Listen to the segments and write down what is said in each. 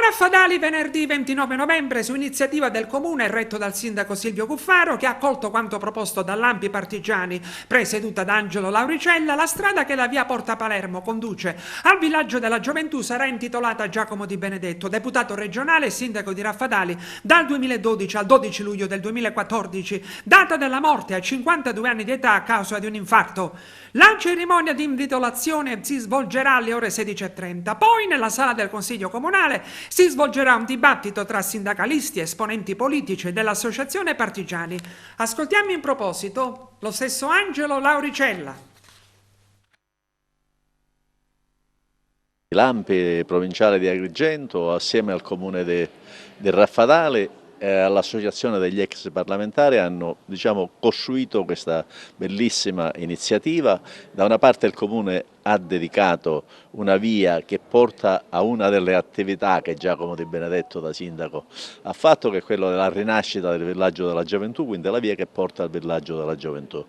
Raffadali venerdì 29 novembre su iniziativa del comune retto dal sindaco Silvio Cuffaro, che ha accolto quanto proposto dall'Ampi Partigiani presieduta da Angelo Lauricella. La strada che la via Porta Palermo conduce al villaggio della gioventù sarà intitolata a Giacomo Di Benedetto, deputato regionale e sindaco di Raffadali dal 2012 al 12 luglio del 2014, data della morte a 52 anni di età a causa di un infarto. La cerimonia di intitolazione si svolgerà alle ore 16:30. Poi nella sala del Consiglio Comunale si svolgerà un dibattito tra sindacalisti, esponenti politici dell'Associazione Partigiani. Ascoltiamo in proposito lo stesso Angelo Lauricella. L'Ampi provinciale di Agrigento, assieme al comune di Raffadali e all'associazione degli ex parlamentari, hanno costruito questa bellissima iniziativa. Da una parte il comune ha dedicato una via che porta a una delle attività che Giacomo Di Benedetto da sindaco ha fatto, che è quella della rinascita del villaggio della gioventù, quindi la via che porta al villaggio della gioventù.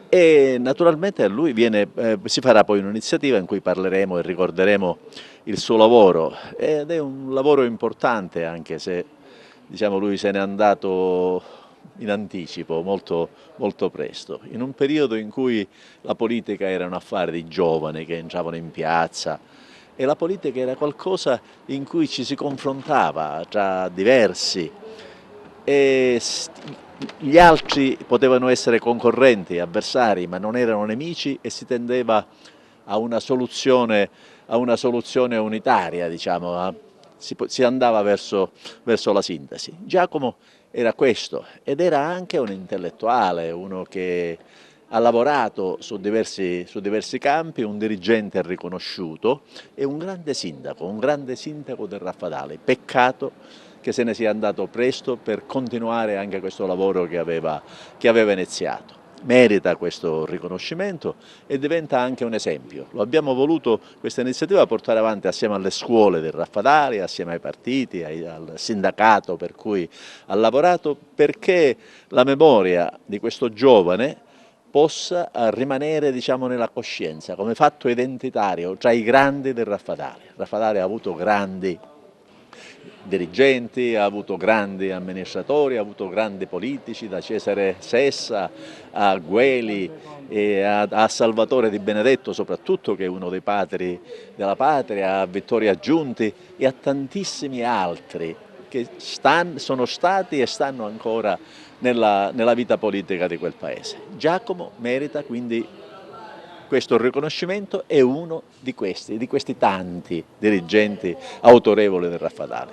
E naturalmente a lui si farà poi un'iniziativa in cui parleremo e ricorderemo il suo lavoro, ed è un lavoro importante, anche se lui se n'è andato in anticipo, molto presto, in un periodo in cui la politica era un affare di giovani che entravano in piazza, e la politica era qualcosa in cui ci si confrontava tra diversi, e gli altri potevano essere concorrenti, avversari, ma non erano nemici, e si tendeva a una soluzione unitaria, si andava verso la sintesi. Giacomo era questo, ed era anche un intellettuale, uno che ha lavorato su diversi campi, un dirigente riconosciuto e un grande sindaco del Raffadali. Peccato che se ne sia andato presto per continuare anche questo lavoro che aveva iniziato. Merita questo riconoscimento e diventa anche un esempio. Lo abbiamo voluto questa iniziativa portare avanti assieme alle scuole del Raffadali, assieme ai partiti, al sindacato per cui ha lavorato, perché la memoria di questo giovane possa rimanere nella coscienza come fatto identitario tra i grandi del Raffadali. Raffadali ha avuto grandi dirigenti, ha avuto grandi amministratori, ha avuto grandi politici, da Cesare Sessa a Gueli e a Salvatore Di Benedetto soprattutto, che è uno dei padri della patria, a Vittorio Aggiunti e a tantissimi altri che sono stati e stanno ancora nella vita politica di quel paese. Giacomo merita quindi questo riconoscimento, è uno di questi tanti dirigenti autorevoli del Raffadali.